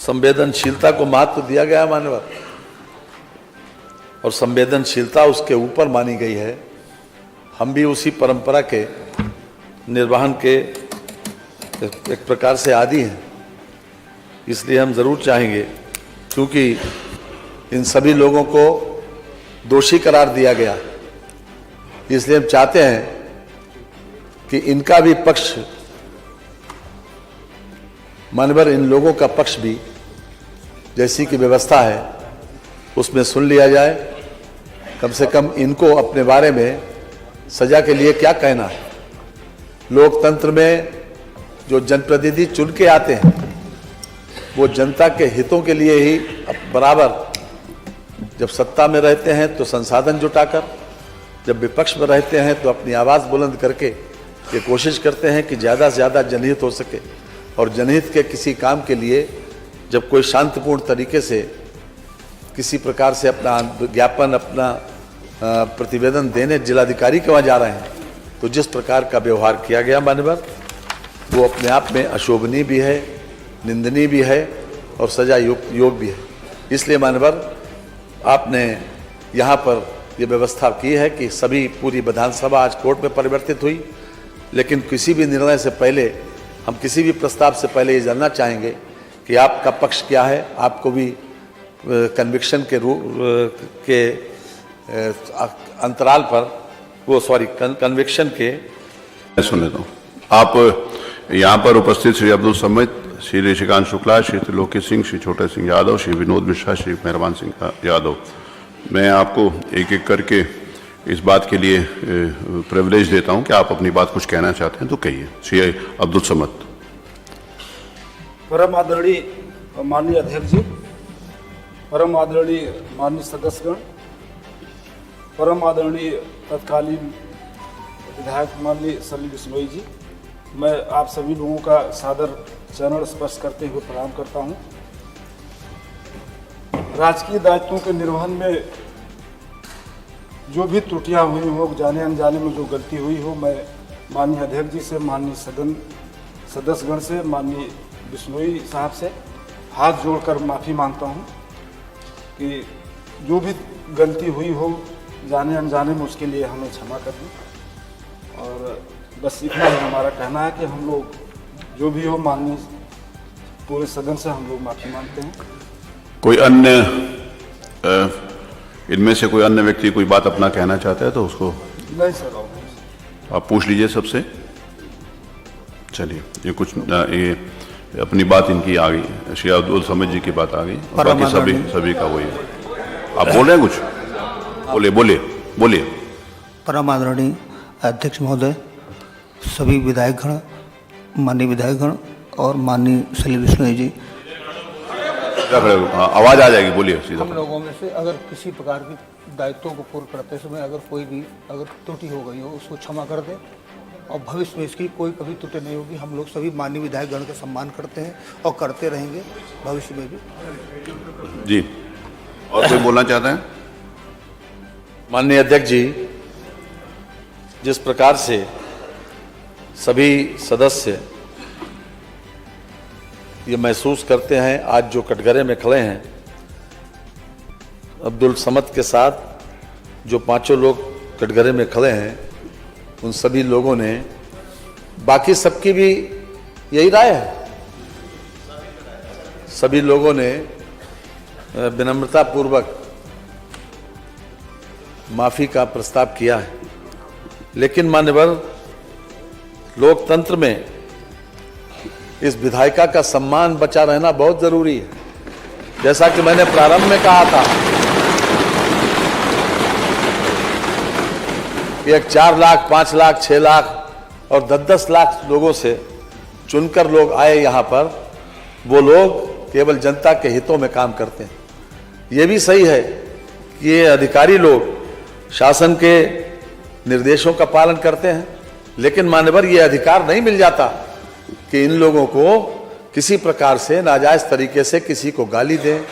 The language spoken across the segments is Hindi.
संवेदनशीलता को महत्व दिया गया है मान्यवर, और संवेदनशीलता उसके ऊपर मानी गई है। हम भी उसी परंपरा के निर्वहन के एक प्रकार से आदी हैं, इसलिए हम ज़रूर चाहेंगे, क्योंकि इन सभी लोगों को दोषी करार दिया गया, इसलिए हम चाहते हैं कि इनका भी पक्ष, मानवर इन लोगों का पक्ष भी जैसी कि व्यवस्था है उसमें सुन लिया जाए। कम से कम इनको अपने बारे में सजा के लिए क्या कहना है। लोकतंत्र में जो जनप्रतिनिधि चुन के आते हैं वो जनता के हितों के लिए ही बराबर, जब सत्ता में रहते हैं तो संसाधन जुटाकर, जब विपक्ष में रहते हैं तो अपनी आवाज़ बुलंद करके ये कोशिश करते हैं कि ज़्यादा से ज़्यादा जनहित हो सके। और जनहित के किसी काम के लिए जब कोई शांतिपूर्ण तरीके से किसी प्रकार से अपना ज्ञापन, अपना प्रतिवेदन देने जिलाधिकारी के वहाँ जा रहे हैं, तो जिस प्रकार का व्यवहार किया गया मान्यवर, वो अपने आप में अशोभनीय भी है, निंदनीय भी है और सजा योग भी है। इसलिए मान्यवर आपने यहाँ पर ये व्यवस्था की है कि सभी पूरी विधानसभा आज कोर्ट में परिवर्तित हुई, लेकिन किसी भी निर्णय से पहले, हम किसी भी प्रस्ताव से पहले ये जानना चाहेंगे कि आपका पक्ष क्या है। आपको भी कन्विक्शन के के अंतराल पर कन्विक्शन के सुन लेता हूँ। आप यहाँ पर उपस्थित श्री अब्दुल समद, श्री ऋषिकांत शुक्ला, श्री त्रिलोकी सिंह, श्री छोटे सिंह यादव, श्री विनोद मिश्रा, श्री मेहरबान सिंह यादव, मैं आपको एक एक करके इस बात के लिए प्रिविलेज देता हूं कि आप अपनी बात कुछ कहना चाहते हैं तो कहिए। श्री अब्दुल समद। परम आदरणीय माननीय अध्यक्ष जी, परम आदरणीय माननीय सदस्यगण, परम आदरणीय तत्कालीन विधायक माननीय सलील बिश्नोई जी, मैं आप सभी लोगों का सादर चरण स्पर्श करते हुए प्रणाम करता हूं। राजकीय दायित्वों के निर्वहन में जो भी त्रुटियां हुई हो, जाने अनजाने में जो गलती हुई हो, मैं माननीय अध्यक्ष जी से, माननीय सदन सदस्यगण से, माननीय बिश्नोई साहब से हाथ जोड़कर माफ़ी मांगता हूं कि जो भी गलती हुई हो जाने अनजाने में, उसके लिए हमें क्षमा कर दें। और बस इतना ही हमारा कहना है कि हम लोग जो भी हो, माननीय पूरे सदन से हम लोग माफ़ी मांगते हैं। कोई अन्य इनमें से कोई अन्य व्यक्ति कोई बात अपना कहना चाहता है तो उसको? नहीं सर, आप पूछ लीजिए सबसे। चलिए, ये कुछ ये अपनी बात इनकी आ गई, श्री अब्दुल समद जी की बात आ गई, और बाकी सभी का वही है। आप बोल रहे हैं कुछ? बोलिए। परम आदरणीय अध्यक्ष महोदय, सभी विधायकगण, माननीय विधायकगण और माननीय सलील बिश्नोई जी, आवाज आ जाएगी, बोलिए सीधा। हम लोगों में से अगर किसी प्रकार की दायित्वों को पूर्ण करते समय अगर कोई भी त्रुटि हो गई हो, उसको क्षमा कर दें, और भविष्य में इसकी कोई कभी त्रुटि नहीं होगी। हम लोग सभी माननीय विधायकगण का सम्मान करते हैं और करते रहेंगे भविष्य में भी। जी, और कोई बोलना चाहते हैं? माननीय अध्यक्ष जी, जिस प्रकार से सभी सदस्य ये महसूस करते हैं, आज जो कटघरे में खड़े हैं, अब्दुल समद के साथ जो पांचों लोग कटघरे में खड़े हैं, उन सभी लोगों ने, बाकी सबकी भी यही राय है, सभी लोगों ने विनम्रता पूर्वक माफी का प्रस्ताव किया है। लेकिन मान्यवर, लोकतंत्र में इस विधायिका का सम्मान बचा रहना बहुत जरूरी है। जैसा कि मैंने प्रारंभ में कहा था कि एक 4 लाख, 5 लाख, 6 लाख और 10-10 लाख लोगों से चुनकर लोग आए यहाँ पर, वो लोग केवल जनता के हितों में काम करते हैं। ये भी सही है कि ये अधिकारी लोग शासन के निर्देशों का पालन करते हैं, लेकिन मान्यवर ये अधिकार नहीं मिल जाता कि इन लोगों को किसी प्रकार से नाजायज तरीके से किसी को गाली दें,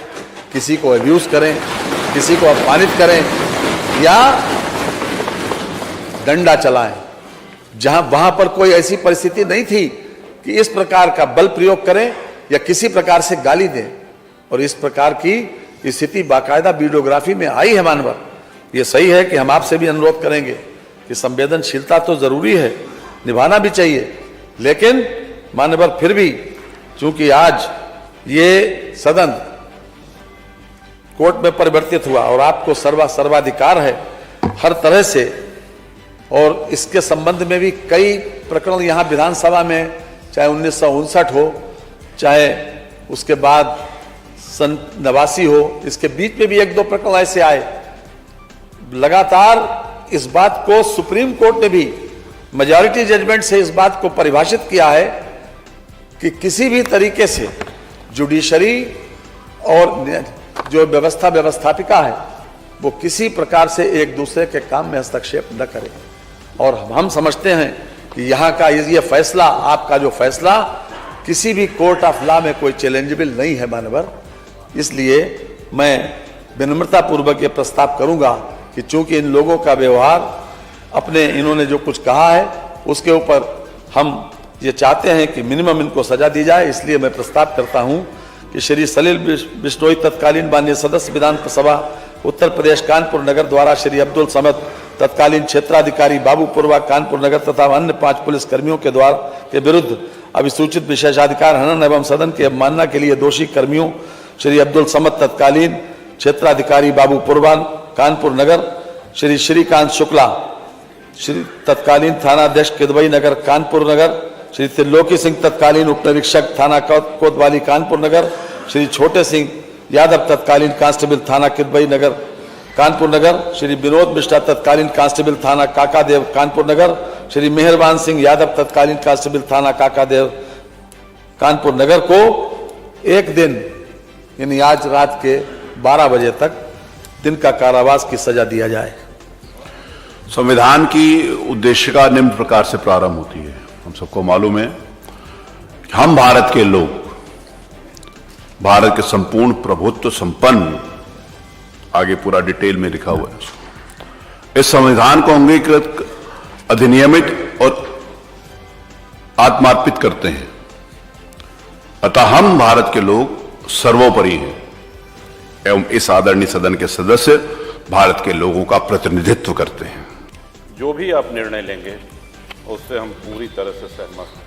किसी को अब्यूज करें, किसी को अपमानित करें या डंडा चलाएं। वहां पर कोई ऐसी परिस्थिति नहीं थी कि इस प्रकार का बल प्रयोग करें या किसी प्रकार से गाली दें। और इस प्रकार की स्थिति बाकायदा वीडियोग्राफी में आई है मानवर। ये सही है कि हम आपसे भी अनुरोध करेंगे कि संवेदनशीलता तो जरूरी है, निभाना भी चाहिए, लेकिन मानवर फिर भी चूंकि आज ये सदन कोर्ट में परिवर्तित हुआ और आपको सर्वाधिकार है हर तरह से, और इसके संबंध में भी कई प्रकरण यहाँ विधानसभा में, चाहे 1959 हो, चाहे उसके बाद सन 89 हो, इसके बीच में भी 1-2 प्रकरण ऐसे आए। लगातार इस बात को सुप्रीम कोर्ट ने भी मेजॉरिटी जजमेंट से इस बात को परिभाषित किया है कि किसी भी तरीके से जुडिशरी और जो व्यवस्थापिका है वो किसी प्रकार से एक दूसरे के काम में हस्तक्षेप न करे। और हम समझते हैं कि यहाँ का ये फैसला, आपका जो फैसला किसी भी कोर्ट ऑफ लॉ में कोई चैलेंजेबल नहीं है मानवर। इसलिए मैं विनम्रता पूर्वक ये प्रस्ताव करूंगा कि चूंकि इन लोगों का व्यवहार, अपने इन्होंने जो कुछ कहा है उसके ऊपर हम ये चाहते हैं कि मिनिमम इनको सजा दी जाए, इसलिए मैं प्रस्ताव करता हूं कि श्री सलील बिश्नोई तत्कालीन माननीय सदस्य विधानसभा उत्तर प्रदेश कानपुर नगर द्वारा श्री अब्दुल समद तत्कालीन क्षेत्राधिकारी बाबूपुरवा कानपुर नगर तथा अन्य 5 पुलिस कर्मियों के विरुद्ध अभिसूचित विशेषाधिकार हनन एवं सदन की अवमानना के लिए दोषी कर्मियों श्री अब्दुल समद तत्कालीन क्षेत्राधिकारी बाबूपुरवा कानपुर नगर, श्री श्रीकांत शुक्ला श्री तत्कालीन थानाध्यक्ष किदवई नगर कानपुर नगर, श्री त्रिलोकी सिंह तत्कालीन उप निरीक्षक थाना कोतवाली कानपुर नगर, श्री छोटे सिंह यादव तत्कालीन कांस्टेबल थाना किदवई नगर कानपुर नगर, श्री विनोद मिश्रा तत्कालीन कांस्टेबल थाना काकादेव कानपुर नगर, श्री मेहरबान सिंह यादव तत्कालीन कांस्टेबल थाना काकादेव कानपुर नगर को 1 दिन यानी आज रात के 12 बजे तक दिन का कारावास की सजा दिया जाए। संविधान की उद्देशिका निम्न प्रकार से प्रारंभ होती है। हम सबको मालूम है कि हम भारत के लोग, भारत के संपूर्ण प्रभुत्व संपन्न, आगे पूरा डिटेल में लिखा हुआ है। इस संविधान को अंगीकृत, अधिनियमित और आत्मार्पित करते हैं। अतः हम भारत के लोग सर्वोपरि हैं एवं इस आदरणीय सदन के सदस्य भारत के लोगों का प्रतिनिधित्व करते हैं। जो भी आप निर्णय लेंगे उससे हम पूरी तरह से सहमत हैं।